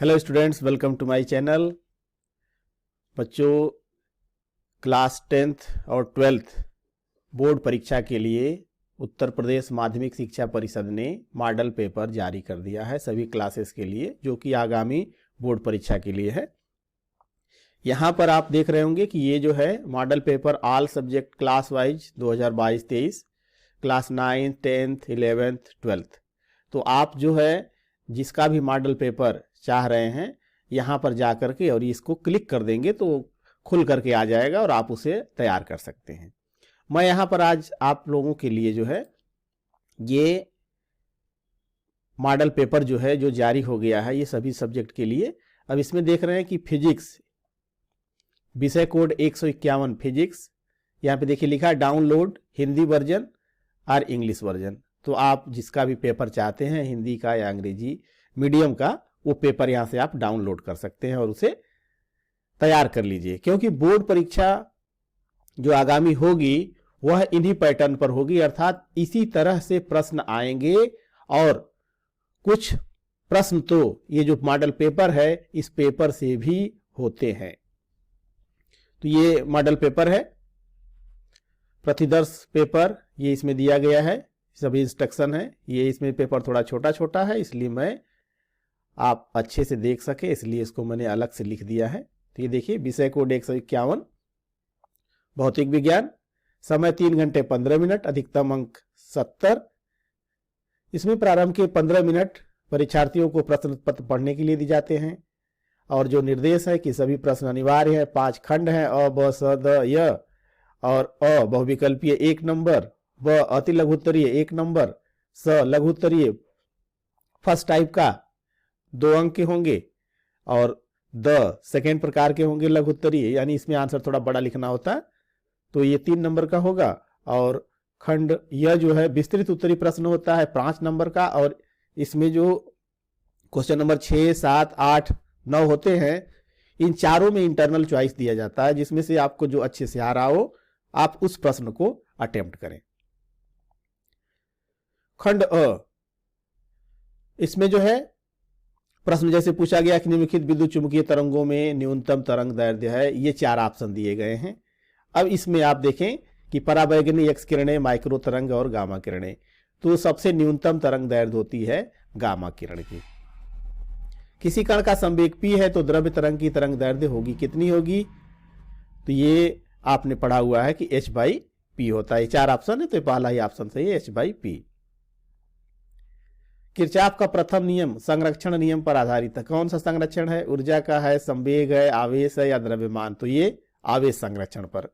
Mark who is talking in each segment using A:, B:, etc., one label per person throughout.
A: Hello students, welcome to my channel. बच्चों, class 10th और 12th board परीक्षा के लिए उत्तर प्रदेश माध्यमिक शिक्षा परिषद ने मॉडल पेपर जारी कर दिया है सभी क्लासेस के लिए, जो कि आगामी बोर्ड परीक्षा के लिए है। यहाँ पर आप देख रहे होंगे कि ये जो है model paper all subject class wise 2022-23 class 9th, 10th, 11th, 12th। तो आप जो है जिसका भी मॉडल पेपर चाह रहे हैं यहाँ पर जा करके और इसको क्लिक कर देंगे तो खुल करके आ जाएगा और आप उसे तैयार कर सकते हैं। मैं यहाँ पर आज आप लोगों के लिए जो है ये मॉडल पेपर जो है जो जारी हो गया है ये सभी सब्जेक्ट के लिए। अब इसमें देख रहे हैं कि फिजिक्स विषय कोड 151 फिजिक्स, यहाँ पे देखिए लिखा है डाउनलोड हिंदी वर्जन और इंग्लिश वर्जन। तो आप जिसका भी पेपर चाहते हैं हिंदी का या अंग्रेजी मीडियम का, वो पेपर यहाँ से आप डाउनलोड कर सकते हैं और उसे तैयार कर लीजिए, क्योंकि बोर्ड परीक्षा जो आगामी होगी वह इन्हीं पैटर्न पर होगी, अर्थात इसी तरह से प्रश्न आएंगे। और कुछ प्रश्न तो ये जो मॉडल पेपर है इस पेपर से भी होते हैं। तो ये मॉडल पेपर है, प्रतिदर्श पेपर ये इसमें दिया गया है, सभी इंस्ट्रक्शन है। ये इसमें पेपर थोड़ा छोटा छोटा है, इसलिए मैं आप अच्छे से देख सके इसलिए इसको मैंने अलग से लिख दिया है। तो ये देखिए विषय कोड 151 भौतिक विज्ञान, समय 3 घंटे 15 मिनट, अधिकतम अंक 70। इसमें प्रारंभ के 15 मिनट परीक्षार्थियों को प्रश्न पत्र पढ़ने के लिए दिए जाते हैं और जो निर्देश है कि सभी प्रश्न अनिवार्य है। 5 खंड हैं, अ ब स द य, और अ बहुविकल्पीय 1 नंबर, ब अति लघुत्तरीय 1 नंबर, स लघुत्तरीय फर्स्ट टाइप का 2 अंक के होंगे और द सेकेंड प्रकार के होंगे लघुत्तरीय, यानी इसमें आंसर थोड़ा बड़ा लिखना होता है तो ये 3 नंबर का होगा। और खंड यह जो है विस्तृत उत्तरी प्रश्न होता है 5 नंबर का, और इसमें जो क्वेश्चन नंबर 6, 7, 8, 9 होते हैं इन चारों में इंटरनल चॉइस दिया जाता है, जिसमें से आपको जो अच्छे से आ रहा हो आप उस प्रश्न को अटेम्प्ट करें। खंड अ, इसमें जो है प्रश्न जैसे पूछा गया कि निम्नलिखित विद्युत चुंबकीय तरंगों में न्यूनतम तरंग दैर्ध्य है, ये 4 ऑप्शन दिए गए हैं। अब इसमें आप देखें कि पराबैंगनी एक्स किरणें, माइक्रो तरंग और गामा किरणें, तो सबसे न्यूनतम तरंग दैर्ध्य होती है गामा किरण की। किसी कण का संवेग p है तो द्रव्य तरंग की तरंग दैर्ध्य होगी कितनी होगी? तो ये आपने पढ़ा हुआ है कि h/p होता है। 4 ऑप्शन है तो पहला ही ऑप्शन सही है, h/p। किरचॉफ का प्रथम नियम संरक्षण नियम पर आधारित है। कौन सा संरक्षण है? ऊर्जा का है, संवेग है, आवेश है या द्रव्यमान? तो ये आवेश संरक्षण पर।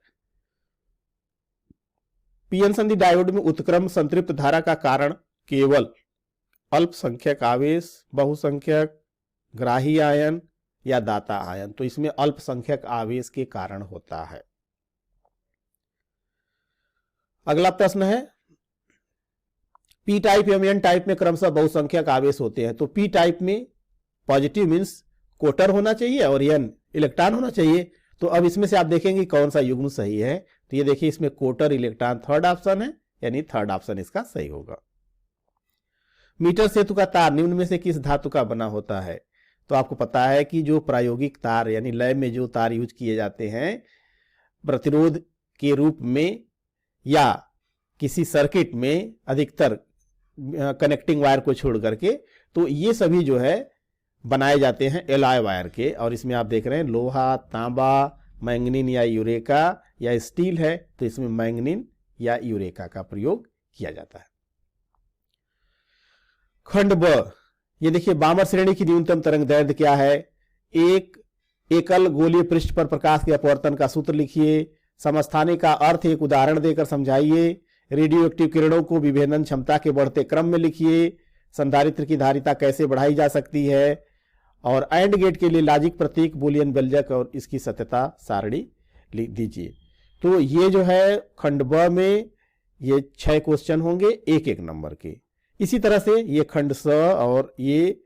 A: पीएन संधि डायोड में उत्क्रम संतृप्त धारा का कारण केवल अल्पसंख्यक आवेश, बहुसंख्यक ग्राही आयन या दाता आयन? तो इसमें अल्पसंख्यक आवेश के कारण होता है। अगला प्रश्न है पी टाइप एवं एन टाइप में क्रमशः बहुसंख्यक आवेश होते हैं। तो पी टाइप में पॉजिटिव मीन्स कोटर होना चाहिए और एन इलेक्ट्रॉन होना चाहिए। तो अब इसमें से आप देखेंगे कौन सा युग्म सही है। तो ये देखिए इसमें कोटर इलेक्ट्रॉन थर्ड ऑप्शन है, यानी थर्ड ऑप्शन इसका सही होगा। मीटर सेतु का तार निम्न में से किस धातु का बना होता है? तो आपको पता है कि जो प्रायोगिक तार यानी लैब में जो तार यूज किए जाते हैं प्रतिरोध के रूप में या किसी सर्किट में अधिकतर कनेक्टिंग वायर को छोड़ करके, तो ये सभी जो है बनाए जाते हैं एलॉय वायर के। और इसमें आप देख रहे हैं लोहा, तांबा, मैंगनीन या यूरेका या स्टील है, तो इसमें मैंगनीन या यूरेका का प्रयोग किया जाता है। खंड ब, ये देखिए बामर श्रेणी की न्यूनतम तरंग दैर्ध्य क्या है? एक एकल गोलीय पृष्ठ पर प्रकाश के अपवर्तन का सूत्र लिखिए। समस्थानिक का अर्थ एक उदाहरण देकर समझाइए। रेडियो एक्टिव किरणों को विभेदन क्षमता के बढ़ते क्रम में लिखिए। संधारित्र की धारिता कैसे बढ़ाई जा सकती है? और एंड गेट के लिए लॉजिक प्रतीक, बूलियन व्यंजक और इसकी सत्यता सारणी लिख दीजिए। तो ये जो है खंड ब में ये 6 क्वेश्चन होंगे 1-1 नंबर के। इसी तरह से ये खंड स और ये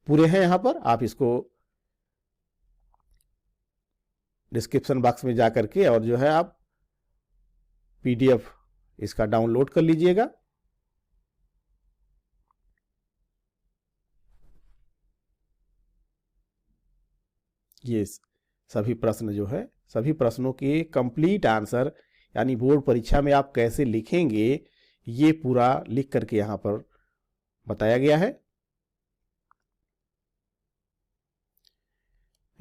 A: पूरे हैं। यहां पर आप इसको डिस्क्रिप्शन बॉक्स में जाकर के और जो है आप पीडीएफ इसका डाउनलोड कर लीजिएगा। ये सभी प्रश्न जो है, सभी प्रश्नों के कंप्लीट आंसर यानी बोर्ड परीक्षा में आप कैसे लिखेंगे ये पूरा लिख करके यहाँ पर बताया गया है।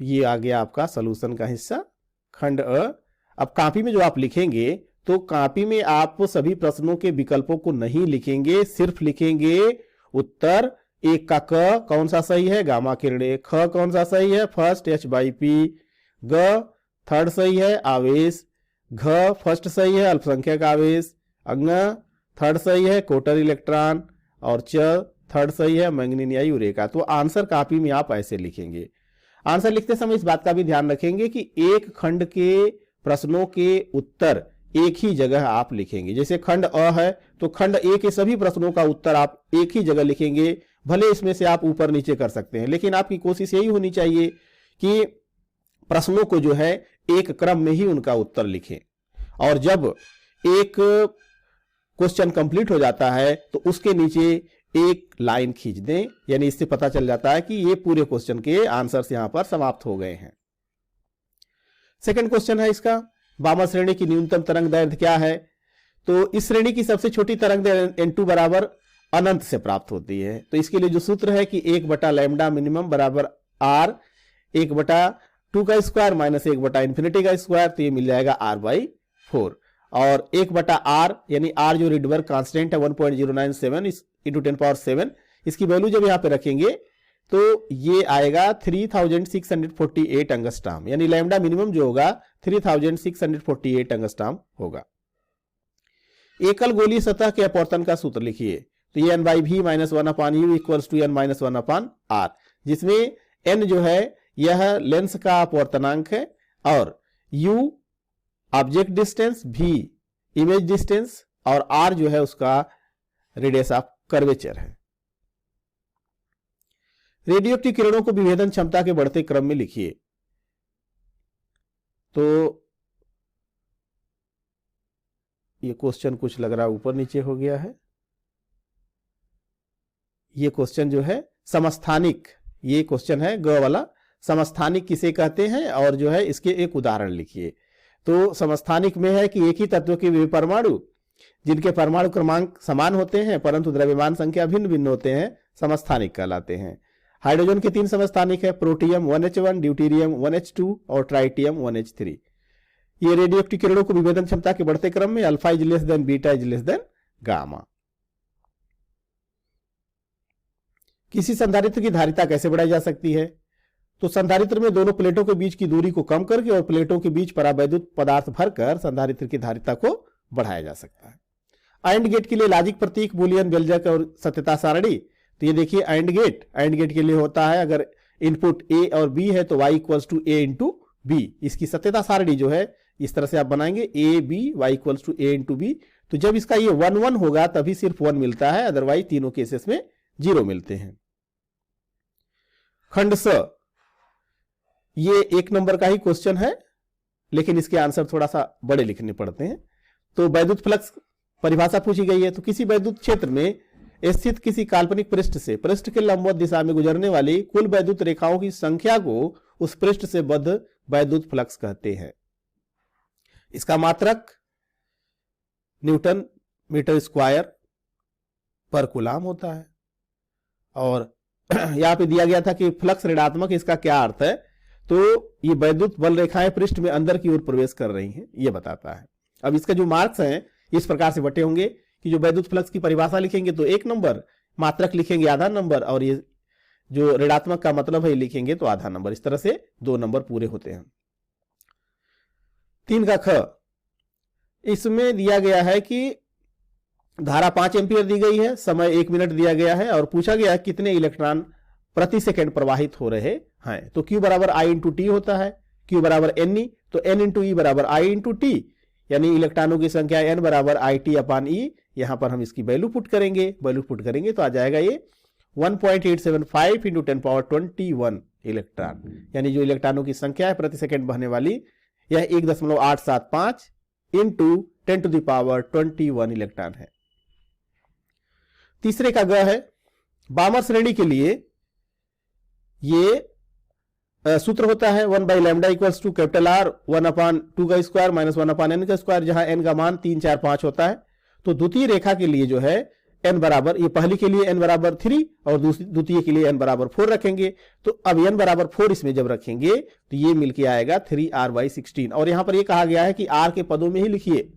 A: ये आ गया आपका सॉल्यूशन का हिस्सा, खंड अ। अब कॉपी में जो आप लिखेंगे तो कॉपी में आप सभी प्रश्नों के विकल्पों को नहीं लिखेंगे, सिर्फ लिखेंगे उत्तर। एक का क कौन सा सही है, गामा किरणें। ख कौन सा सही है, फर्स्ट h/p। ग थर्ड सही है, आवेश। घ फर्स्ट सही है, अल्पसंख्यक आवेश। अंग थर्ड सही है, कोटर इलेक्ट्रॉन। और च थर्ड सही है, मैंगनीज या यूरेका। तो आंसर कॉपी में आप ऐसे लिखेंगे। आंसर लिखते समय इस बात का भी ध्यान रखेंगे कि एक खंड के प्रश्नों के उत्तर एक ही जगह आप लिखेंगे। जैसे खंड अ है तो खंड ए के सभी प्रश्नों का उत्तर आप एक ही जगह लिखेंगे। भले इसमें से आप ऊपर नीचे कर सकते हैं, लेकिन आपकी कोशिश यही होनी चाहिए कि प्रश्नों को जो है एक क्रम में ही उनका उत्तर लिखें। और जब एक क्वेश्चन कंप्लीट हो जाता है तो उसके नीचे एक लाइन खींच दें, यानी इससे पता चल जाता है कि ये पूरे क्वेश्चन के आंसर्स यहां पर समाप्त हो गए हैं। सेकंड क्वेश्चन है इसका, बामर श्रेणी की न्यूनतम तरंग दैर्घ्य क्या है। तो इस श्रेणी की सबसे छोटी तरंग दैर्घ्य n2 बराबर अनंत से प्राप्त होती है। तो इसके लिए जो सूत्र है कि 1/λ मिनिमम बराबर r 1/2 का स्क्वायर माइनस 1/∞ का स्क्वायर, तो ये मिल जाएगा r/4। और 1/r यानी r जो रिडबर्ग कांस्टेंट है 1.097 इंटू 10⁻7, इसकी वैल्यू जब यहां पे रखेंगे तो ये आएगा 3648 एंगस्ट्रॉम, यानी लैम्डा मिनिमम जो होगा 3648 एंगस्ट्रॉम होगा। एकल गोलीय सतह के अपवर्तन का सूत्र लिखिए। तो ये n/v - 1/u equals to n - 1/r, जिसमें n जो है यह लेंस का अपवर्तनांक है और u object distance, v image distance और r जो है उसका रेडियस ऑफ कर्वेचर है। रेडियोएक्टिव किरणों को विभेदन क्षमता के बढ़ते क्रम में लिखिए। तो ये क्वेश्चन कुछ लग रहा है ऊपर नीचे हो गया है। ये क्वेश्चन जो है समस्थानिक, ये क्वेश्चन है ग वाला, समस्थानिक किसे कहते हैं और जो है इसके एक उदाहरण लिखिए। तो समस्थानिक में है कि एक ही तत्व के वे परमाणु जिनके परमाणु क्रमांक समान होते हैं परंतु द्रव्यमान संख्या भिन्न भिन्न होते हैं समस्थानिक कहलाते हैं। हाइड्रोजन के 3 समस्थानिक है, प्रोटियम 1h1, ड्यूटेरियम 1h2 और ट्राइटियम 1h3। ये रेडियोएक्टिव किरणों को विभेदन क्षमता के बढ़ते क्रम में alpha is less than beta is less than gamma. किसी संधारित्र की धारिता कैसे बढ़ाई जा सकती है। तो संधारित्र में दोनों प्लेटों के बीच की दूरी को कम करके और प्लेटों के बीच परावैद्युत पदार्थ भरकर संधारित्र की धारिता को बढ़ाया जा सकता है। AND गेट के लिए लॉजिक प्रतीक, बूलियन, व्यंजक और सत्यता सारणी। तो ये देखिए AND गेट के लिए होता है अगर इनपुट A और B है तो y equals to A into B। इसकी सत्यता सारणी जो है इस तरह से आप बनाएंगे A B y equals to A into B। तो जब इसका ये 1 1 होगा तभी सिर्फ 1 मिलता है, अदरवाइज तीनों केसेस में 0 मिलते हैं। खंड स, ये 1 नंबर का ही क्वेश्चन है लेकिन इसके आंसर थोड़ा सा बड़े लिखने पड़ते हैं। तो वैद्युत फ्लक्स परिभाषा पूछी गई है। तो किसी वैद्युत क्षेत्र में स्थित किसी काल्पनिक पृष्ठ से पृष्ठ के लंबवत दिशा में गुजरने वाली कुल वैद्युत रेखाओं की संख्या को उस पृष्ठ से बद्ध वैद्युत फ्लक्स कहते हैं। इसका मात्रक न्यूटन मीटर स्क्वायर पर कूलाम होता है। और यहां पे दिया गया था कि फ्लक्स ऋणात्मक, इसका क्या अर्थ है। तो ये वैद्युत बल रेखाएं पृष्ठ में अंदर की ओर प्रवेश कर रही हैं, ये बताता है। अब इसका जो मार्क्स हैं इस प्रकार से बटे होंगे कि जो वैद्युत फ्लक्स की परिभाषा लिखेंगे तो 1 नंबर, मात्रक लिखेंगे आधा नंबर और ये जो ऋणात्मक का मतलब है लिखेंगे तो आधा नंबर। इस तरह से 2 नंबर पूरे होते हैं। 3 का ख, इसमें दिया गया है कि धारा 5 एम्पियर दी गई है, समय 1 मिनट दिया गया है और पूछा गया है कितने इलेक्ट्रॉन प्रति सेकंड प्रवाहित हो रहे हैं। तो Q बराबर I इंटू टी होता है, Q बराबर NE, तो N इंटू ई बराबर I इंटू टी, यानी इलेक्ट्रॉनों की संख्या N बराबर IT/E। यहां पर हम इसकी वैल्यू पुट करेंगे तो आ जाएगा ये 1.875 इंटू 10⁻21 इलेक्ट्रॉन, यानी जो इलेक्ट्रॉनों की संख्या है प्रति सेकंड बहने वाली यह 1.875 इंटू 10⁻21 इलेक्ट्रॉन है। तीसरे का ग है, बामर श्रेणी के लिए ये सूत्र होता है 1 by lambda equals to capital R 1/2 का स्क्वायर माइनस 1/n का स्क्वायर, जहां n का मान 3, 4, 5 होता है। तो द्वितीय रेखा के लिए जो है n बराबर, ये पहली के लिए n बराबर 3 और द्वितीय के लिए n बराबर 4 रखेंगे। तो अब n बराबर 4 इसमें जब रखेंगे तो ये मिलके आएगा 3r/16। और यहां पर ये कहा गया है कि r के पदों में ही लिखिए,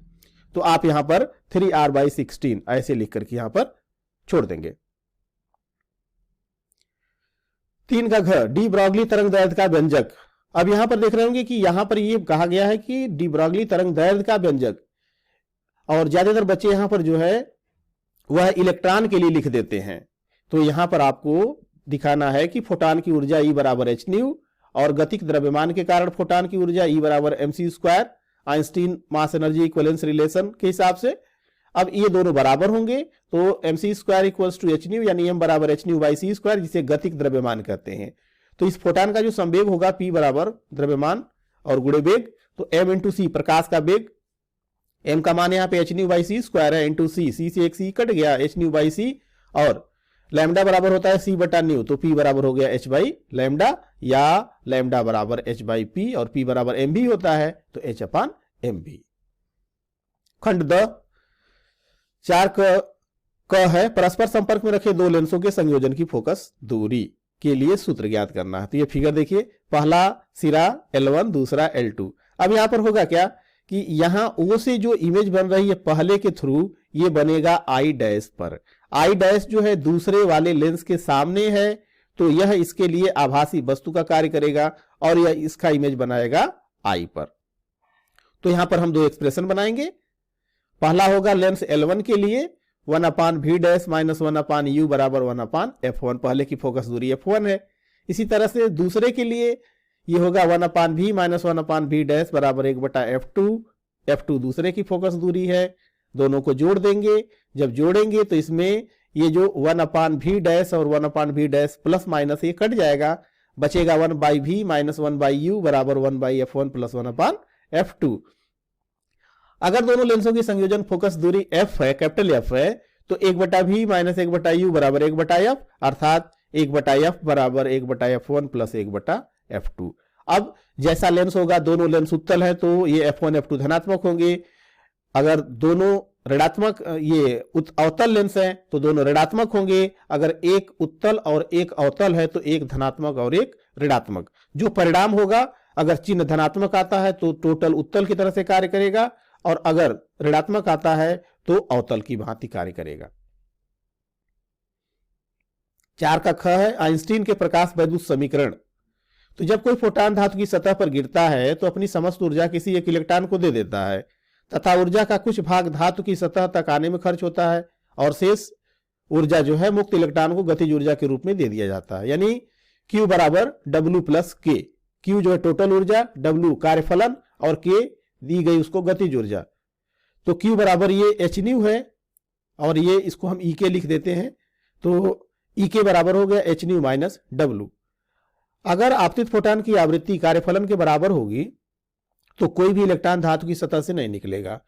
A: तो आप यहां पर 3r/16 ऐसे लिख करके यहां पर छोड़ देंगे। 3 का घ, डी ब्रॉगली तरंग दैर्ध्य का व्यंजक। अब यहां पर देख रहे होंगे कि यहां पर ये कहा गया है कि डी ब्रॉगली तरंग दैर्ध्य का व्यंजक, और ज्यादातर बच्चे यहां पर जो है वह इलेक्ट्रॉन के लिए लिख देते हैं। तो यहां पर आपको दिखाना है कि फोटॉन की ऊर्जा E बराबर h न्यू, और गतिक द्रव्यमान के कारण फोटॉन की ऊर्जा E बराबर mc², Einstein mass energy equivalence relation के हिसाब से। अब ये दोनों बराबर होंगे तो mc² equals to h nu, यानी m बराबर h न्यू बाई c², जिसे गतिक द्रव्यमान कहते हैं। तो इस फोटॉन का जो संवेग होगा P बराबर द्रव्यमान और गुणे वेग, तो m इंटू सी प्रकाश का वेग, m का मान यहाँ पे h न्यू बाई c² है इंटू सी, सी से एक सी कट गया, h न्यू बाई सी, और लैम्डा बराबर होता है c बटा न्यू, तो p बराबर हो गया h बाई लैम्डा, या लैम्डा बराबर h बाई पी, और p बराबर m भी होता है तो h अपान m भी। खंड द 4 क है, परस्पर संपर्क में रखे दो लेंसों के संयोजन की फोकस दूरी के लिए सूत्र ज्ञात करना है। तो ये फिगर देखिए, पहला सिरा L1, दूसरा L2। अब यहां पर होगा क्या कि यहां O से जो इमेज बन रही है पहले के थ्रू, ये बनेगा I डैश पर। I डैश जो है दूसरे वाले लेंस के सामने है, तो यह इसके लिए आभासी वस्तु का कार्य करेगा और यह इसका इमेज बनाएगा I पर। तो यहां पर हम दो एक्सप्रेशन बनाएंगे। पहला होगा लेंस L1 के लिए 1/v डैश माइनस 1/u बराबर 1/f1, पहले की फोकस दूरी f1 है। इसी तरह से दूसरे के लिए ये होगा 1/v माइनस 1/v डैश बराबर 1/f2, f2 दूसरे की फोकस दूरी है। दोनों को जोड़ देंगे, जब जोड़ेंगे तो इसमें ये जो 1/v डैश और 1/v डैश प्लस माइनस ये कट जाएगा, बचेगा 1/v माइनस 1/u बराबर 1/f1 प्लस 1/f2। अगर दोनों लेंसों की संयोजन फोकस दूरी f है, कैपिटल F है, तो 1/v माइनस 1/u बराबर 1/f, अर्थात 1/f बराबर 1/f1 प्लस 1/f2। अब जैसा लेंस होगा, दोनों लेंस उत्तल है तो ये f1 f2 धनात्मक होंगे। अगर दोनों ऋणात्मक ये अवतल लेंस है तो दोनों ऋणात्मक होंगे। अगर एक उत्तल और एक अवतल है तो एक धनात्मक और एक ऋणात्मक। जो परिणाम होगा, अगर चिन्ह धनात्मक आता है तो टोटल उत्तल की तरह से कार्य करेगा, और अगर ऋणात्मक आता है तो अवतल की भांति कार्य करेगा। 4 का ख है, आइंस्टीन के प्रकाश वैद्युत समीकरण। तो जब कोई फोटॉन धातु की सतह पर गिरता है तो अपनी समस्त ऊर्जा किसी एक इलेक्ट्रॉन को दे देता है, तथा ऊर्जा का कुछ भाग धातु की सतह तक आने में खर्च होता है, और शेष ऊर्जा जो है मुक्त इलेक्ट्रॉन को गतिज ऊर्जा के रूप में दे दिया जाता है। यानी Q बराबर W प्लस K। Q जो है टोटल ऊर्जा, W कार्यफलन, और K दी गई उसको गतिज ऊर्जा। तो Q बराबर ये h न्यू है, और ये इसको हम E के लिख देते हैं, तो E के बराबर हो गया h न्यू माइनस W। अगर आपतित फोटॉन की आवृत्ति कार्यफलन के बराबर होगी तो कोई भी इलेक्ट्रॉन धातु की सतह से नहीं निकलेगा।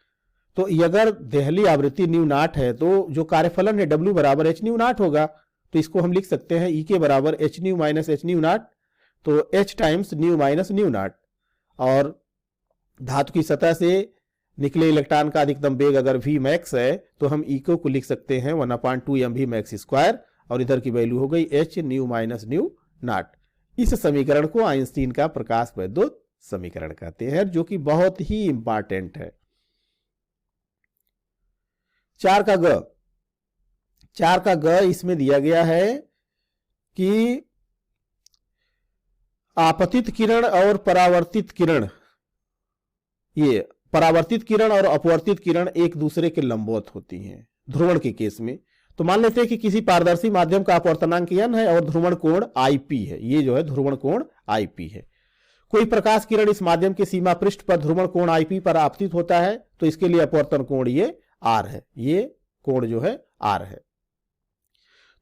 A: तो अगर देहली आवृत्ति न्यू नॉट है तो जो कार्यफलन है W बराबर h न्यू नॉट होगा। तो इसको हम लिख सकते हैं E के बराबर h new minus h new not, तो h times new minus new not. और धातु की सतह से निकले इलेक्ट्रॉन का अधिकतम वेग अगर v मैक्स है तो हम इको को लिख सकते हैं 1/2 mv मैक्स स्क्वायर, और इधर की वैल्यू हो गई h new minus new not. इस समीकरण को आइंस्टीन का प्रकाश वैद्युत समीकरण कहते हैं, जो कि बहुत ही इंपॉर्टेंट है। 4 का ग, 4 का ग इसमें दिया गया है कि आपतित किरण और परावर्तित किरण, ये परावर्तित किरण और अपवर्तित किरण एक दूसरे के लंबवत होती हैं ध्रुवण के केस में। तो मान लेते हैं कि किसी पारदर्शी माध्यम का अपवर्तनांक n है और ध्रुवण कोण IP है। ये जो है ध्रुवण कोण IP है। कोई प्रकाश किरण इस माध्यम के सीमा पृष्ठ पर ध्रुवण कोण IP पर आपतित होता है तो इसके लिए अपवर्तन कोण ये R है। ये कोण जो है R है।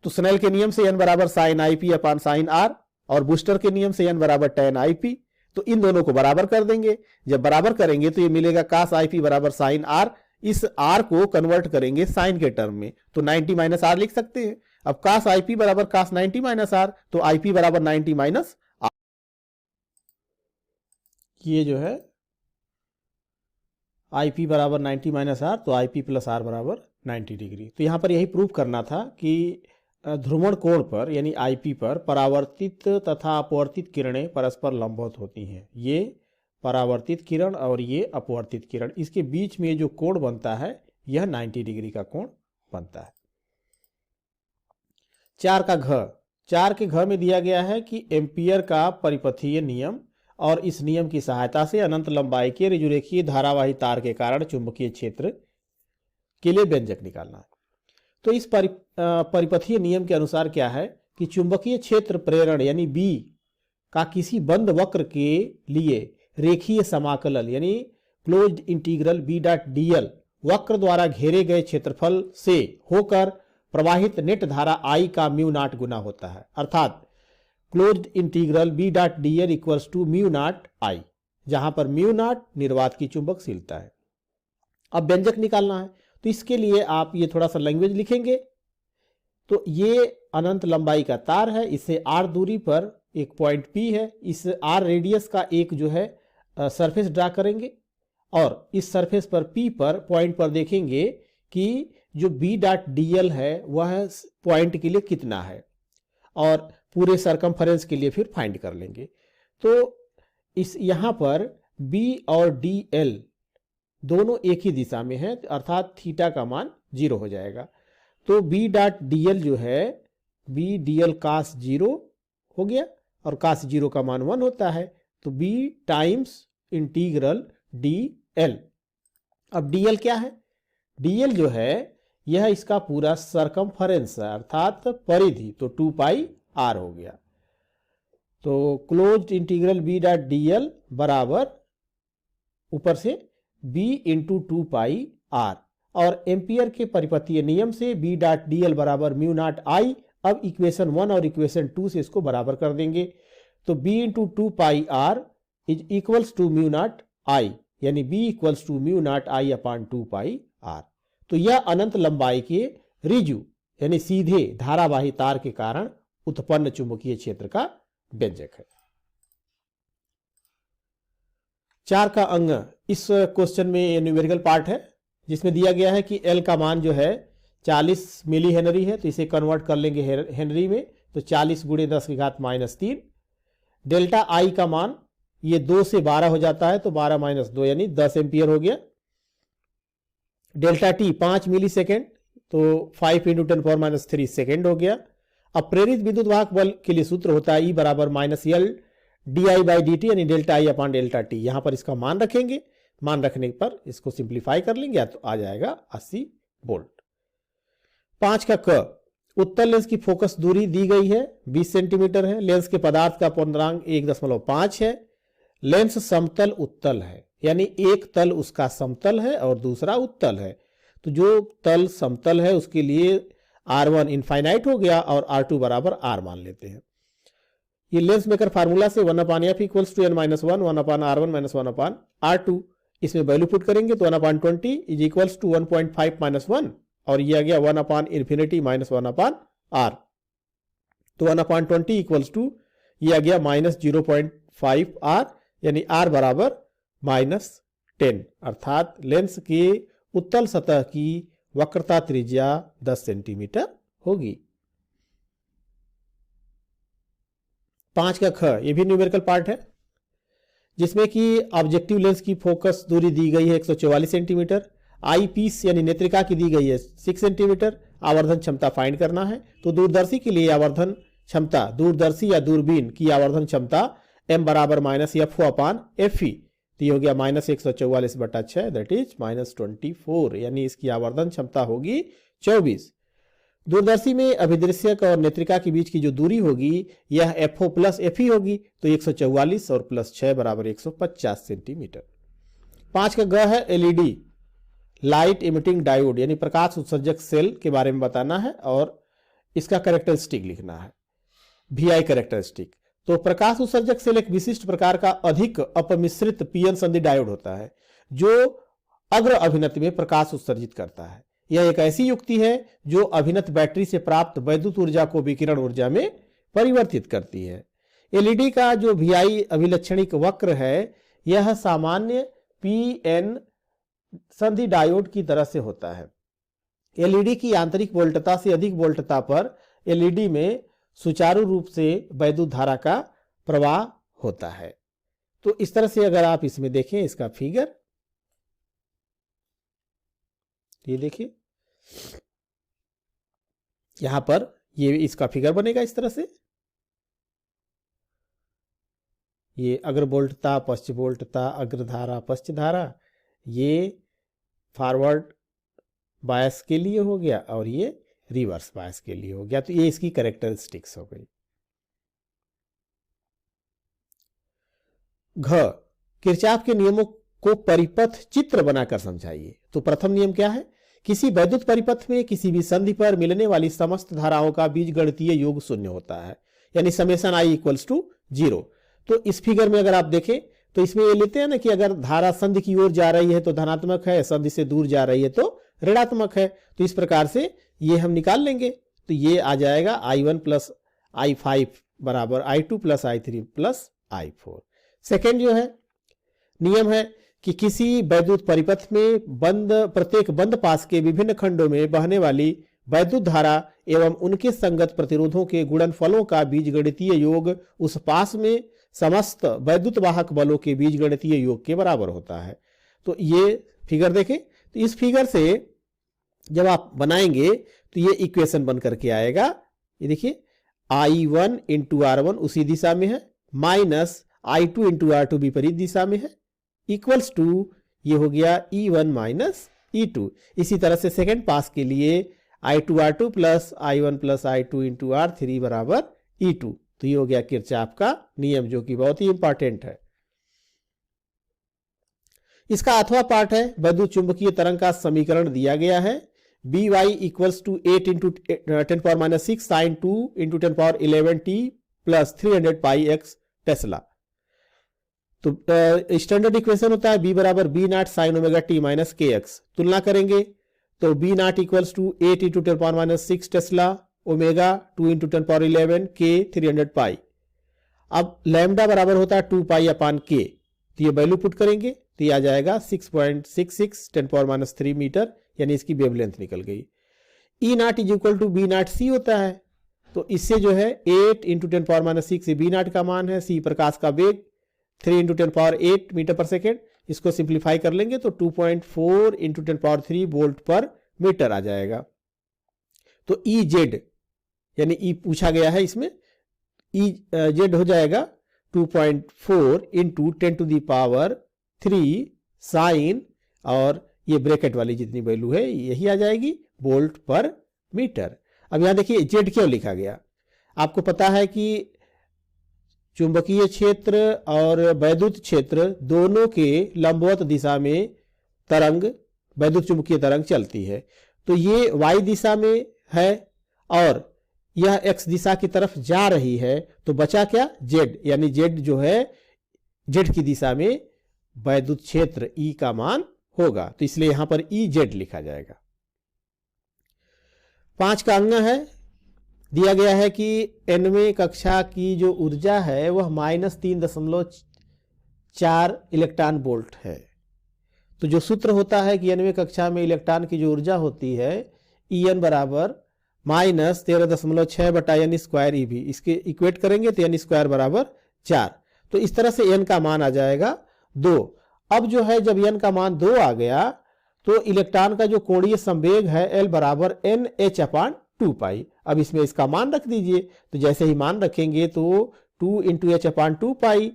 A: तो स्नेल के नियम से n बराबर sine IP upon sine R, और बूस्टर के नियम से n बराबर tan IP। तो इन दोनों को बराबर कर देंगे। जब बराबर करेंगे तो ये मिलेगा cos IP बराबर साइन R। इस R को कन्वर्ट करेंगे साइन के टर्म में, तो 90 माइनस R लिख सकते हैं। अब cos IP बराबर cos 90 माइनस R, तो IP बराबर 90 माइनस R। ये जो है आई पी बराबर 90 माइनस आर, तो आई पी प्लस आर बराबर 90 डिग्री। तो यहाँ पर यही प्रूव करना था कि ध्रुवण कोण पर यानी आई पी पर परावर्तित तथा अपवर्तित किरणें परस्पर लंबवत होती हैं। ये परावर्तित किरण और ये अपवर्तित किरण, इसके बीच में जो कोण बनता है यह 90 डिग्री का कोण बनता है। 4 का घ, 4 के घ में दिया गया है कि एम्पियर का परिपथीय नियम और इस नियम की सहायता से अनंत लंबाई के ऋजुरेखीय धारावाही तार के कारण चुंबकीय क्षेत्र के लिए व्यंजक निकालना है। तो इस परिपथीय नियम के अनुसार क्या है कि चुंबकीय क्षेत्र प्रेरण यानी B का किसी बंद वक्र के लिए रेखीय समाकलन यानी closed integral B dot dl वक्र द्वारा घेरे गए क्षेत्रफल से होकर प्रवाहित नेट धारा I का म्यू नॉट गुना होता है, अर्थात closed integral B dot dl equals to mu naught I, जहां पर म्यू नॉट निर्वात की चुंबकशीलता है। अब व्यंजक निकालना है, तो इसके लिए आप ये थोड़ा सा लैंग्वेज लिखेंगे। तो ये अनंत लंबाई का तार है, इससे r दूरी पर एक पॉइंट P है, इस r रेडियस का एक जो है सरफेस ड्रा करेंगे और इस सरफेस पर P पर पॉइंट पर देखेंगे कि जो B डॉट dl है वह पॉइंट के लिए कितना है और पूरे सरकमफेरेंस के लिए फिर फाइंड कर लेंगे। तो इस यहाँ पर B और dl दोनों एक ही दिशा में है, अर्थात थीटा का मान 0 हो जाएगा। तो B डॉट dl जो है B dl cos 0 हो गया और cos 0 का मान 1 होता है, तो B टाइम्स इंटीग्रल dl। अब dl क्या है? dl जो है यह इसका पूरा सरकमफेरेंस है अर्थात परिधि, तो 2 पाई r हो गया। तो closed integral B dot dl बराबर ऊपर से B इंटू 2 पाई r और एम्पियर के परिपथीय नियम से B डॉट dl बराबर म्यू नॉट I। अब इक्वेशन 1 और इक्वेशन 2 से इसको बराबर कर देंगे, तो B into 2 pi r is equals to mu naught I, यानी B equals to mu naught I upon 2 pi r। तो यह अनंत लंबाई के ऋजु यानी सीधे धारावाही तार के कारण उत्पन्न चुंबकीय क्षेत्र का व्यंजक है। 4 का अंग, इस क्वेश्चन में न्यूमेरिकल पार्ट है जिसमें दिया गया है कि L का मान जो है 40 मिली हेनरी है, तो इसे कन्वर्ट कर लेंगे हेनरी में, तो 40 गुणे 10 की घात -3। डेल्टा I का मान ये 2 से 12 हो जाता है, तो 12 - 2 यानी 10 एम्पियर हो गया। डेल्टा T 5 मिली सेकेंड, तो 5 × 10⁻³ सेकेंड हो गया। अब प्रेरित विद्युत वाहक बल के लिए सूत्र होता है E बराबर -L di/dt यानी delta I upon delta T। यहां पर इसका मान रखेंगे, मान रखने पर इसको सिंप्लीफाई कर लेंगे तो आ जाएगा 80 वोल्ट। 5 का क, उत्तल लेंस की फोकस दूरी दी गई है 20 सेंटीमीटर है, लेंस के पदार्थ का पूर्णांक 1.5 है, लेंस समतल उत्तल है यानी एक तल उसका समतल है और दूसरा उत्तल है। तो जो तल समतल है उसके लिए R1 इनफाइनाइट हो गया और R2 बराबर R मान लेते हैं। ये लेंस मेकर फार्मूला से 1/f equals to n - 1 1/R1 - 1/R2, इसमें वैल्यू पुट करेंगे तो 1/20 इज इक्वल्स टू 1.5 - 1 और ये आ गया 1/∞ - 1/R। तो 1/20 इक्वल्स टू ये आ गया -0.5R यानी R बराबर -10, अर्थात लेंस के उत्तल सतह की वक्रता त्रिज्या 10 सेंटीमीटर होगी। 5 का ख, ये भी न्यूमेरिकल पार्ट है जिसमें कि ऑब्जेक्टिव लेंस की फोकस दूरी दी गई है 144 सेंटीमीटर, आई पीस यानी नेत्रिका की दी गई है 6 सेंटीमीटर, आवर्धन क्षमता फाइंड करना है। तो दूरदर्शी के लिए आवर्धन क्षमता, दूरदर्शी या दूरबीन की आवर्धन क्षमता m बराबर -FO अपॉन FE, तो ये हो गया -144/6 दैट इज -24 यानी इसकी आवर्धन क्षमता होगी 24। दूरदर्शी में अभिदृश्यक और नेत्रिका के बीच की जो दूरी होगी यह FO प्लस FE होगी, तो 144 और +6 बराबर 150 सेंटीमीटर। 5 का ग है एलईडी लाइट इमिटिंग डायोड यानी प्रकाश उत्सर्जक सेल के बारे में बताना है और इसका कैरेक्टरिस्टिक लिखना है, VI कैरेक्टरिस्टिक। तो प्रकाश उत्सर्जक सेल एक विशिष्ट प्रकार का अधिक अपमिश्रित पीएन संधि डायोड होता है जो अग्र अभिनत में प्रकाश उत्सर्जित करता है। यह एक ऐसी युक्ति है जो अभिनत बैटरी से प्राप्त वैद्युत ऊर्जा को विकिरण ऊर्जा में परिवर्तित करती है। एलईडी का जो VI अभिलक्षणिक वक्र है यह सामान्य पीएन संधि डायोड की तरह से होता है। एलईडी की आंतरिक वोल्टता से अधिक वोल्टता पर एलईडी में सुचारू रूप से वैद्युत धारा का प्रवाह होता है। तो इस तरह से अगर आप इसमें देखें इसका फिगर, ये देखिए यहां पर ये इसका फिगर बनेगा इस तरह से। ये अग्रवोल्टता, पश्चवोल्टता, अग्रधारा, पश्चधारा, ये फॉरवर्ड बायस के लिए हो गया और ये रिवर्स बायस के लिए हो गया। तो ये इसकी कैरेक्टरिस्टिक्स हो गई। घ, किरचॉफ के नियमों को परिपथ चित्र बनाकर समझाइए। तो प्रथम नियम क्या है? किसी वैद्युत परिपथ में किसी भी संधि पर मिलने वाली समस्त धाराओं का बीजगणितीय योग शून्य होता है, यानी समेशन आई इक्वल्स टू 0। तो इस फिगर में अगर आप देखें तो इसमें ये लेते हैं ना कि अगर धारा संधि की ओर जा रही है तो धनात्मक है, संधि से दूर जा रही है तो ऋणात्मक है। तो इस प्रकार से ये हम निकाल लेंगे। तो ये आ जाएगा I1 प्लस I5 बराबर I2 plus I3 plus I4। Second जो है नियम है कि किसी वैद्युत परिपथ में प्रत्येक बंद पास के विभिन्न खंडों में बहने वाली वैद्युत धारा एवं उनके संगत प्रतिरोधों के गुणनफलों का बीजगणितीय योग उस पास में समस्त वैद्युत वाहक बलों के बीजगणितीय योग के बराबर होता है। तो ये फिगर देखें। तो इस फिगर से जब आप बनाएंगे तो ये इक्वेशन बन करके आएगा। ये देखिए I1 इंटू R1 उसी दिशा में है, माइनस I2 इंटू R2 विपरीत दिशा में है, इक्वल्स टू ये हो गया E1 माइनस E2। इसी तरह से सेकेंड पास के लिए I2 R2 plus I1 plus I2 into R3 बराबर E2। तो ये हो गया किरचॉफ का नियम, जो कि बहुत ही इंपॉर्टेंट है। इसका अथवा पार्ट है, वैद्युत चुंबकीय तरंग का समीकरण दिया गया है। By equals to 8 into 10⁻6 sine 2 into 10⁻11 t plus 300 pi X tesla. तो स्टैंडर्ड इक्वेशन होता है B बराबर B0 sine omega t minus K X. तुलना करेंगे तो B0 equals to 8 into 10⁻6 tesla omega 2 into 10⁻11 के 300 पाई। अब लैम्डा बराबर होता है 2 पाई अपान के। तो ये वैल्यू पुट करेंगे तो ये आ जाएगा 6.66 10⁻³ मीटर, यानी इसकी वेवलेंथ निकल गई। E0 is equal to B0 C होता है। तो इससे जो है 8 इंटू 10⁻6 से B0 का मान है, C प्रकाश का वेग 3 इंटू 10⁸ मीटर पर सेकेंड। इसको सिंप्लीफाई कर लेंगे तो 2.4 इंटू 10⁻³ वोल्ट पर मीटर आ जाएगा। तो EZ यानी E पूछा गया है इसमें, EZ हो जाएगा 2.4 इंटू 10⁻³ साइन, और ये ब्रैकेट वाली जितनी वैल्यू है यही आ जाएगी वोल्ट पर मीटर। अब यहां देखिए Z क्यों लिखा गया। आपको पता है कि चुंबकीय क्षेत्र और वैद्युत क्षेत्र दोनों के लंबवत दिशा में तरंग, वैद्युत चुंबकीय तरंग चलती है। तो ये y दिशा में है और यह x दिशा की तरफ जा रही है। तो बचा क्या? z, यानी z जो है z की दिशा में वैद्युत क्षेत्र E का मान होगा। तो इसलिए यहां पर EZ लिखा जाएगा। 5 का अंग है, दिया गया है कि nवें कक्षा की जो ऊर्जा है वह -3.4 इलेक्ट्रॉन वोल्ट है। तो जो सूत्र होता है कि nवें कक्षा में इलेक्ट्रॉन की जो ऊर्जा होती है En बराबर -13.6 बटा n स्क्वायर EV। इसके इक्वेट करेंगे तो n स्क्वायर बराबर 4। तो इस तरह से n का मान आ जाएगा 2। अब जो है जब n का मान 2 आ गया तो इलेक्ट्रॉन का जो कोणीय संवेग है L बराबर NH/2 पाई। अब इसमें इसका मान रख दीजिए। तो जैसे ही मान रखेंगे तो 2 इंटू H/2 पाई,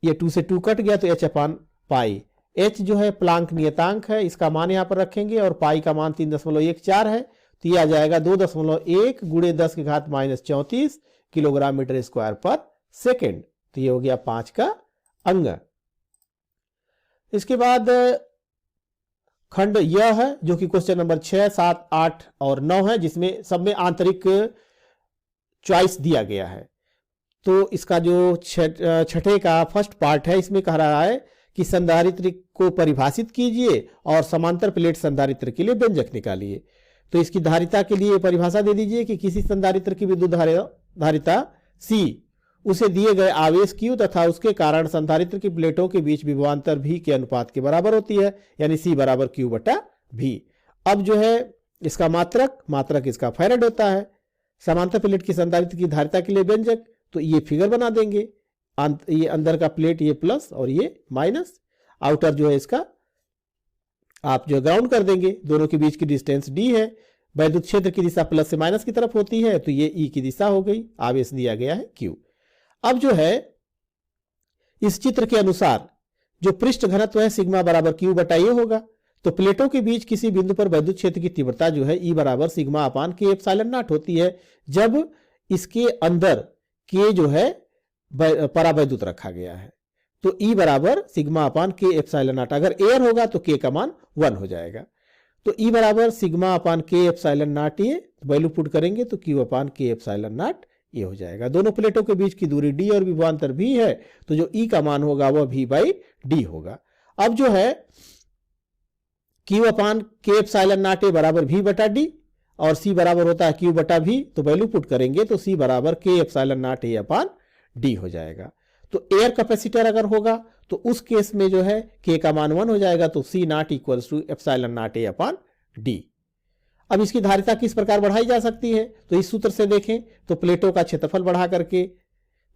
A: ये 2 से 2 कट गया तो H/पाई। H जो है प्लांक नियतांक है, इसका मान यहाँ पर रखेंगे, और पाई का मान 3.14 है। तो ये आ जाएगा 2.1 गुणे 10 की घात -34 किलोग्राम मीटर स्क्वायर पर सेकेंड। तो ये हो गया 5 का अंग। इसके बाद खंड यह है जो कि क्वेश्चन नंबर 6, 7, 8 और 9 है, जिसमें सब में आंतरिक चॉइस दिया गया है। तो इसका जो छठे का फर्स्ट पार्ट है, इसमें कह रहा है कि संधारित्र को परिभाषित कीजिए और समांतर प्लेट संधारित्र के लिए व्यंजक निकालिए। तो इसकी धारिता के लिए परिभाषा दे दीजिए कि किसी संधारित्र की विद्युत धारिता C उसे दिए गए आवेश Q तथा उसके कारण संधारित्र की प्लेटों के बीच विभवांतर V के अनुपात के बराबर होती है, यानी C बराबर Q बटा V। अब जो है इसका मात्रक इसका फैराड होता है। समांतर प्लेट की संधारित्र की धारिता के लिए व्यंजक, तो ये फिगर बना देंगे। ये अंदर का प्लेट ये प्लस और ये माइनस, आउटर जो है इसका आप जो ग्राउंड कर देंगे। दोनों के बीच की डिस्टेंस D है। वैद्युत क्षेत्र की दिशा प्लस से माइनस की तरफ होती है, तो ये E की दिशा हो गई। आवेश दिया गया है Q। अब जो है इस चित्र के अनुसार जो पृष्ठ घनत्व है सिग्मा बराबर Q बटा ये होगा। तो प्लेटों के बीच किसी बिंदु पर वैद्युत क्षेत्र की तीव्रता जो है E बराबर sigma upon K epsilon not होती है, जब इसके अंदर K जो है परावैद्युत रखा गया है। तो E बराबर sigma upon K epsilon not, अगर एयर होगा तो K का मान 1 हो जाएगा। तो E बराबर sigma upon K epsilon not ये वैल्यू पुट करेंगे तो Q upon K epsilon not ये हो जाएगा। दोनों प्लेटों के बीच की दूरी D और विभवांतर V है, तो जो E का मान होगा वह V बाई D होगा। अब जो है Q अपान K एप्सिलॉन नॉट ए बराबर V बटा D और C बराबर होता है Q बटा V, तो वैल्यू पुट करेंगे तो C बराबर K epsilon naught A upon D हो जाएगा। तो एयर कैपेसिटर अगर होगा तो उस केस में जो है K का मान 1 हो जाएगा, तो C naught equals to epsilon naught A upon D। अब इसकी धारिता किस प्रकार बढ़ाई जा सकती है, तो इस सूत्र से देखें तो प्लेटों का क्षेत्रफल बढ़ा करके,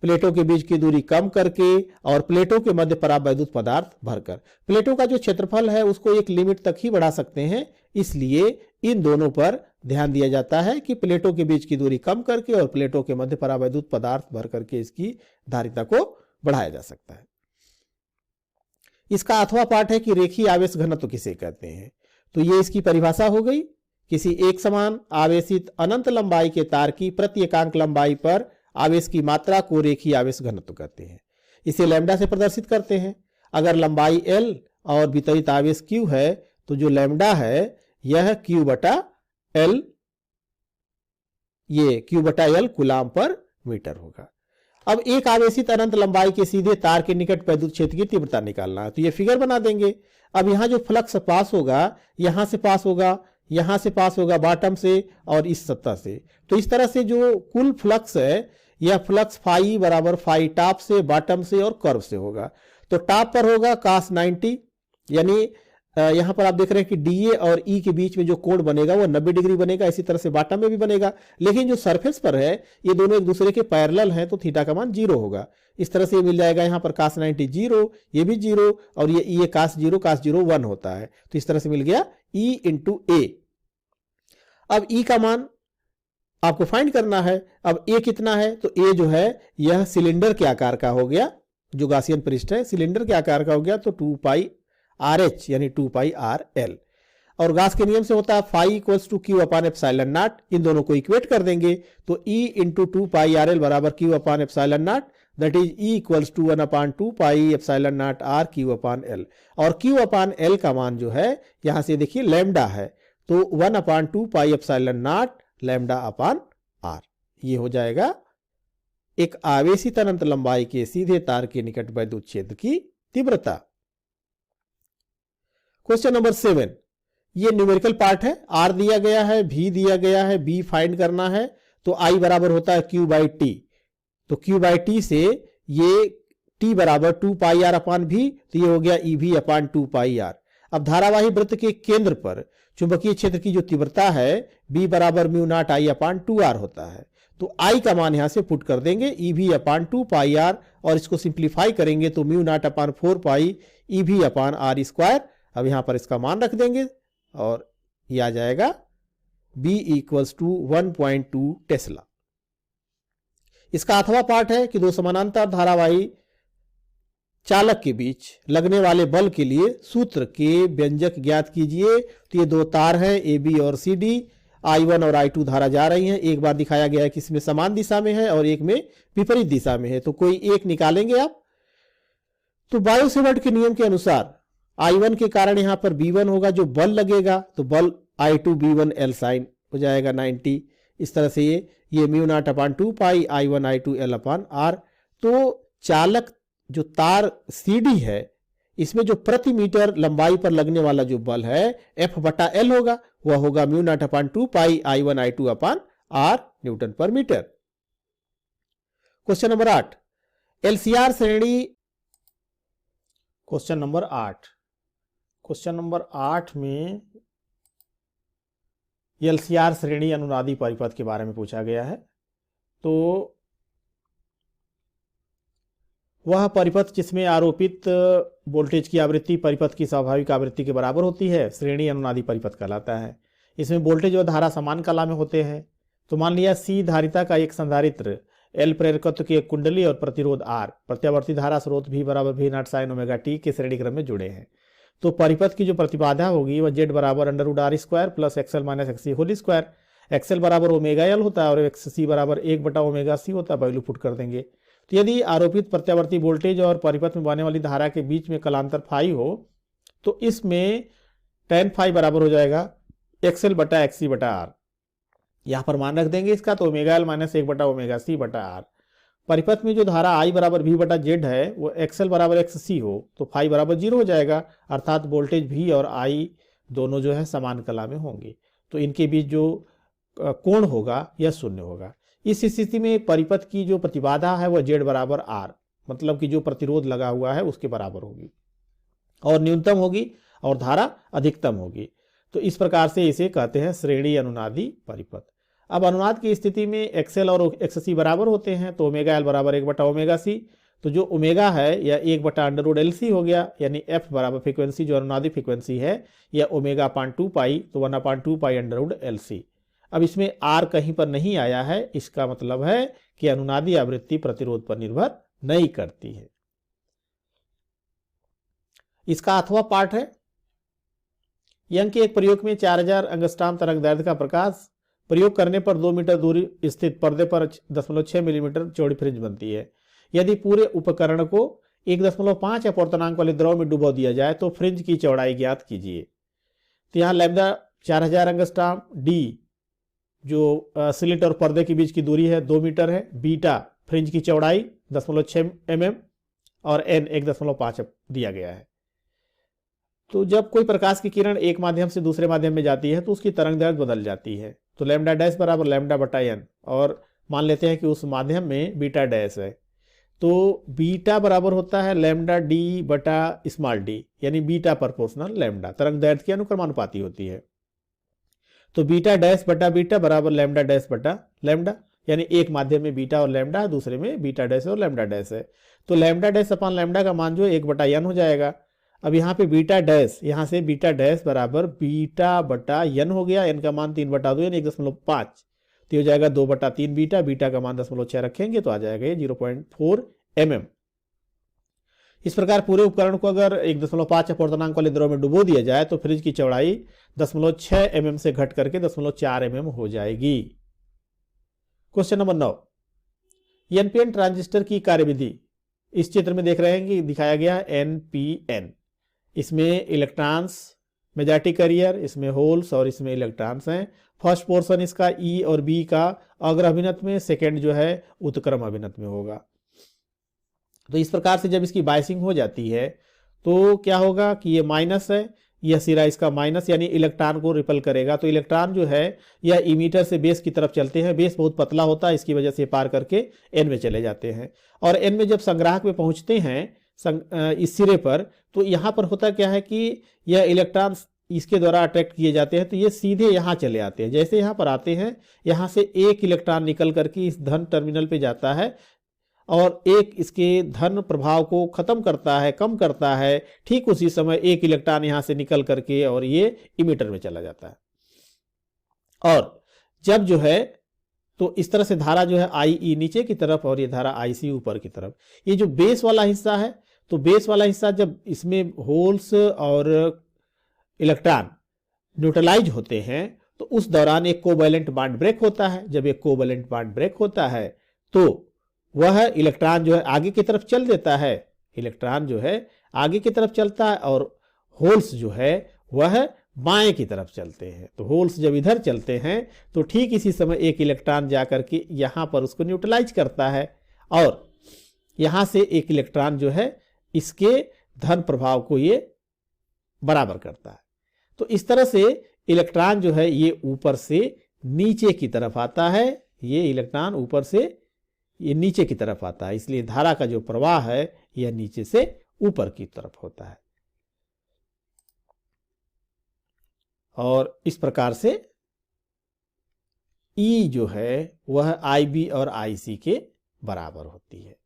A: प्लेटों के बीच की दूरी कम करके और प्लेटों के मध्य परावैद्युत पदार्थ भरकर। प्लेटों का जो क्षेत्रफल है उसको एक लिमिट तक ही बढ़ा सकते हैं, इसलिए इन दोनों पर ध्यान दिया जाता है कि प्लेटों के बीच की दूरी कम करके और प्लेटों के मध्य परावैद्युत पदार्थ भर करके इसकी धारिता को बढ़ाया जा सकता है। इसका अथवा पाठ है कि रेखीय आवेश घनत्व किसे कहते हैं। तो ये इसकी परिभाषा हो गई। किसी एक समान आवेशित अनंत लंबाई के तार की प्रति एकांक लंबाई पर आवेश की मात्रा को रेखीय आवेश घनत्व कहते हैं। इसे लैम्डा से प्रदर्शित करते हैं। अगर लंबाई L और वितरित आवेश Q है तो जो लैम्डा है यह Q बटा L, ये Q बटा L कूलाम पर मीटर होगा। अब एक आवेशित अनंत लंबाई के सीधे तार के निकट वैद्युत क्षेत्र की तीव्रता निकालना है, तो ये फिगर बना देंगे। अब यहां जो फ्लक्स पास होगा यहां से पास होगा, यहां से पास होगा बॉटम से और इस सतह से, तो इस तरह से जो कुल फ्लक्स है यह फ्लक्स फाई बराबर फाई टॉप से, बॉटम से और कर्व से होगा। तो टॉप पर होगा cos 90, यानी यहां पर आप देख रहे हैं कि DA और E के बीच में जो कोण बनेगा वो 90 डिग्री बनेगा। इसी तरह से बॉटम में भी बनेगा, लेकिन जो सरफेस पर है ये दोनों एक दूसरे के पैरेलल हैं, तो थीटा का मान 0 होगा। इस तरह से ये मिल जाएगा, यहाँ पर cos 90 0, ये भी 0 और ये cos 0 1 होता है, तो इस तरह से मिल गया E इंटू A। अब E का मान आपको फाइंड करना है। अब A कितना है, तो A जो है यह सिलेंडर के आकार का हो गया, जो गासियन पृष्ठ है सिलेंडर के आकार का हो गया, तो 2 पाई RH यानी 2 पाई RL। और गास के नियम से होता है phi equals to Q upon epsilon naught. इन दोनों को इक्वेट कर देंगे तो E इंटू 2 पाई RL बराबर Q upon epsilon naught, that is E equals to 1 upon 2 pi epsilon naught R Q upon L। और Q अपान L का मान जो है यहां से देखिए लैम्डा है, तो 1 upon 2 pi epsilon not lambda upon R। ये हो जाएगा एक आवेशित अनंत लंबाई के सीधे तार के निकट वैद्युत क्षेत्र की तीव्रता। क्वेश्चन नंबर 7, ये न्यूमेरिकल पार्ट है। R दिया गया है, V दिया गया है, B फाइंड करना है। तो I बराबर होता है Q बाई T, तो Q बाई T से ये T बराबर 2 पाई R अपान V, तो ये हो गया EV अपान 2 पाई R। अब धारावाही वृत्त के केंद्र पर चुंबकीय क्षेत्र की जो तीव्रता है B बराबर mu naught I upon 2R होता है, तो I का मान यहां से पुट कर देंगे EV अपान 2 पाई R, और इसको सिंप्लीफाई करेंगे तो म्यू नॉट अपान 4 पाई EV अपान R स्क्वायर। अब यहां पर इसका मान रख देंगे और यह आ जाएगा B इक्वल्स टू 1.2 टेस्ला। इसका अथवा पाठ है कि दो समानांतर धारावाही चालक के बीच लगने वाले बल के लिए सूत्र के व्यंजक ज्ञात कीजिए। तो ये दो तार हैं AB और CD, I1 और I2 धारा जा रही हैं। एक बार दिखाया गया है कि इसमें समान दिशा में है और एक में विपरीत दिशा में है, तो कोई एक निकालेंगे आप। तो बायो-सेवर्ट के नियम के अनुसार I1 के कारण यहां पर B1 होगा जो बल लगेगा, तो बल I2 B1 L साइन हो जाएगा 90। इस तरह से ये म्यू नॉट अपान 2 पाई I1 I2 L अपान R। तो चालक जो तार CD है इसमें जो प्रति मीटर लंबाई पर लगने वाला जो बल है F बटा L होगा, वह होगा म्यू नॉट अपान 2 पाई I1 I2 अपान R न्यूटन पर मीटर। क्वेश्चन नंबर 8, एलसीआर श्रेणी क्वेश्चन नंबर 8। क्वेश्चन नंबर 8 में एलसीआर श्रेणी अनुनादी परिपथ के बारे में पूछा गया है। तो वह परिपथ जिसमें आरोपित वोल्टेज की आवृत्ति परिपथ की स्वाभाविक आवृत्ति के बराबर होती है श्रेणी अनुनादी परिपथ कहलाता है। इसमें वोल्टेज और धारा समान कला में होते हैं। तो मान लिया सी धारिता का एक संधारित्र, एल प्रेरकत्व की एक कुंडली और प्रतिरोध आर, प्रत्यावर्ती धारा स्रोत भी बराबर भी नॉट साइन ओमेगा टी के श्रेणी क्रम में जुड़े हैं। तो परिपथ की जो प्रतिबाधा होगी वह जेड बराबर under R square plus XL minus XC whole square, XL बराबर ओमेगा एल होता है और एक्ससी बराबर 1/ओमेगा सी होता है। वैल्यू पुट कर देंगे। तो यदि आरोपित प्रत्यावर्ती वोल्टेज और परिपथ में बहने वाली धारा के बीच में कलांतर फाई हो तो इसमें tan फाई बराबर हो जाएगा एक्सएल बटा एक्सी बटा आर। यहां पर मान रख देंगे इसका, तो ओमेगा एल माइनस 1/ओमेगा सी बटा आर। परिपथ में जो धारा आई बराबर भी बटा जेड है वो एक्सएल बराबर एक्ससी हो तो फाई बराबर 0 हो जाएगा, अर्थात वोल्टेज भी और आई दोनों जो है समान कला में होंगे। तो इनके बीच जो कोण होगा यह शून्य होगा। इस स्थिति में परिपथ की जो प्रतिबाधा है वह जेड बराबर आर, मतलब कि जो प्रतिरोध लगा हुआ है उसके बराबर होगी और न्यूनतम होगी और धारा अधिकतम होगी। तो इस प्रकार से इसे कहते हैं श्रेणी अनुनादी परिपथ। अब अनुनाद की स्थिति में एक्सएल और एक्ससी बराबर होते हैं तो ओमेगा एल बराबर 1/ओमेगा सी। तो जो ओमेगा है यह 1/√LC हो गया, यानी एफ बराबर फ्रीक्वेंसी जो अनुनादी फ्रीक्वेंसी है यह ओमेगा अपान 2 पाई, तो 1/2 पाई √LC। अब इसमें आर कहीं पर नहीं आया है, इसका मतलब है कि अनुनादी आवृत्ति प्रतिरोध पर निर्भर नहीं करती है। इसका अथवा पाठ है, यंग के एक प्रयोग में 4000 एंगस्ट्रॉम तरंग दैर्ध्य का प्रकाश प्रयोग करने पर 2 मीटर दूरी स्थित पर्दे पर 0.6 मिलीमीटर चौड़ी फ्रिंज बनती है। यदि पूरे उपकरण को 1.5 अपूर्णांक वाले द्रव में डुबो दिया जाए तो फ्रिंज की चौड़ाई ज्ञात कीजिए। तो यहाँ लैम्डा 4000 एंगस्ट्रॉम, डी जो स्लिट और पर्दे के बीच की दूरी है 2 मीटर है, बीटा फ्रिंज की चौड़ाई 0.6 mm और n 1.5 दिया गया है। तो जब कोई प्रकाश की किरण एक माध्यम से दूसरे माध्यम में जाती है तो उसकी तरंग दैर्ध्य बदल जाती है। तो लैम्डा डैश बराबर लैम्डा बटा n, और मान लेते हैं कि उस माध्यम में बीटा डैश है तो बीटा बराबर होता है लैम्डा डी बटा स्मॉल डी, यानी बीटा प्रोपोर्शनल लैम्डा, तरंग दैर्ध्य की अनुक्रमानुपाती होती है। तो बीटा डैश बटा बीटा बराबर लैम्डा डैश बटा लैम्डा, यानी एक माध्यम में बीटा और लैम्डा, दूसरे में बीटा डैश और लैम्डा डैश है। तो लैम्डा डैश अपान लैम्डा का मान जो 1/n हो जाएगा। अब यहाँ पे बीटा डैश, यहाँ से बीटा डैश बराबर बीटा बटा n हो गया, n का मान 3/2 यानी 1.5, तो हो जाएगा 2/3 बीटा, बीटा का मान 0.6 रखेंगे तो आ जाएगा ये 0.4 mm। इस प्रकार पूरे उपकरण को अगर 1.5 अपूर्णांक वाले द्रव में डुबो दिया जाए तो फ्रिज की चौड़ाई 0.6 mm से घट करके 0.4 mm हो जाएगी। क्वेश्चन नंबर 9, एनपीएन ट्रांजिस्टर की कार्यविधि इस चित्र में देख रहे हैं कि दिखाया गया है एनपीएन। इसमें इलेक्ट्रॉन्स मेजेटिक कैरियर, इसमें होल्स और इसमें इलेक्ट्रॉन्स हैं। फर्स्ट पोर्शन इसका ई और बी का अग्र अभिनत में, सेकेंड जो है उत्क्रम अभिनत में होगा। तो इस प्रकार से जब इसकी बाइसिंग हो जाती है तो क्या होगा कि ये माइनस है, यह सिरा इसका माइनस, यानी इलेक्ट्रॉन को रिपल करेगा। तो इलेक्ट्रॉन जो है यह इमीटर से बेस की तरफ चलते हैं, बेस बहुत पतला होता है, इसकी वजह से पार करके एन में चले जाते हैं। और एन में जब संग्राहक में पहुंचते हैं इस सिरे पर, तो यहाँ पर होता क्या है कि यह इलेक्ट्रॉन इसके द्वारा अट्रैक्ट किए जाते हैं तो ये सीधे यहाँ चले आते हैं। जैसे यहाँ पर आते हैं, यहाँ से एक इलेक्ट्रॉन निकल करके इस धन टर्मिनल पे जाता है और एक इसके धन प्रभाव को खत्म करता है, कम करता है। ठीक उसी समय एक इलेक्ट्रॉन यहाँ से निकल करके और ये इमीटर में चला जाता है। और जब जो है तो इस तरह से धारा जो है आई ई नीचे की तरफ और ये धारा आई सी ऊपर की तरफ। ये जो बेस वाला हिस्सा है, तो बेस वाला हिस्सा जब इसमें होल्स और इलेक्ट्रॉन न्यूट्रलाइज होते हैं तो उस दौरान एक कोवैलेंट बॉन्ड ब्रेक होता है। जब एक कोवैलेंट बॉन्ड ब्रेक होता है तो वह इलेक्ट्रॉन जो है आगे की तरफ चल देता है, इलेक्ट्रॉन जो है आगे की तरफ चलता है और होल्स जो है वह बाएं की तरफ चलते हैं। तो होल्स जब इधर चलते हैं तो ठीक इसी समय एक इलेक्ट्रॉन जाकर के यहां पर उसको न्यूट्रलाइज करता है और यहां से एक इलेक्ट्रॉन जो है इसके धन प्रभाव को ये बराबर करता है। तो इस तरह से इलेक्ट्रॉन जो है ये ऊपर से नीचे की तरफ आता है, ये इलेक्ट्रॉन ऊपर से ये नीचे की तरफ आता है, इसलिए धारा का जो प्रवाह है यह नीचे से ऊपर की तरफ होता है। और इस प्रकार से E जो है वह IB और IC के बराबर होती है।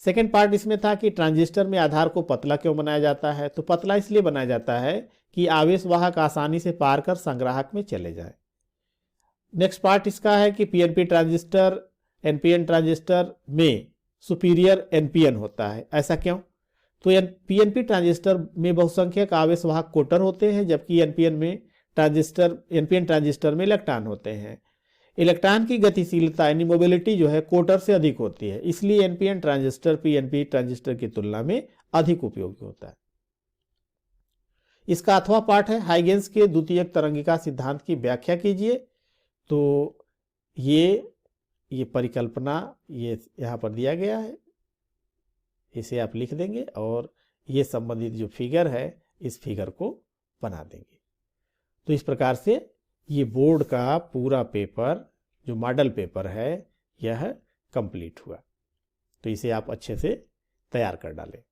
A: सेकेंड पार्ट इसमें था कि ट्रांजिस्टर में आधार को पतला क्यों बनाया जाता है। तो पतला इसलिए बनाया जाता है कि आवेश वाहक आसानी से पार कर संग्राहक में चले जाए। नेक्स्ट पार्ट इसका है कि पीएनपी ट्रांजिस्टर एनपीएन ट्रांजिस्टर में सुपीरियर एनपीएन होता है। ऐसा क्यों? तो पीएनपी ट्रांजिस्टर में बहुसंख्यक आवेश वाहक कोटर होते हैं, जबकि एनपीएन ट्रांजिस्टर में इलेक्ट्रॉन होते हैं। इलेक्ट्रॉन की गतिशीलता यानी मोबिलिटी जो है कोटर से अधिक होती है, इसलिए एनपीएन ट्रांजिस्टर पीएनपी ट्रांजिस्टर की तुलना में अधिक उपयोगी होता है। इसका अथवा पाठ है हाइगेंस के द्वितीयक तरंगिका सिद्धांत की व्याख्या कीजिए। तो ये परिकल्पना ये यहाँ पर दिया गया है, इसे आप लिख देंगे और ये संबंधित जो फिगर है इस फिगर को बना देंगे। तो इस प्रकार से ये बोर्ड का पूरा पेपर जो मॉडल पेपर है यह कंप्लीट हुआ। तो इसे आप अच्छे से तैयार कर डालें।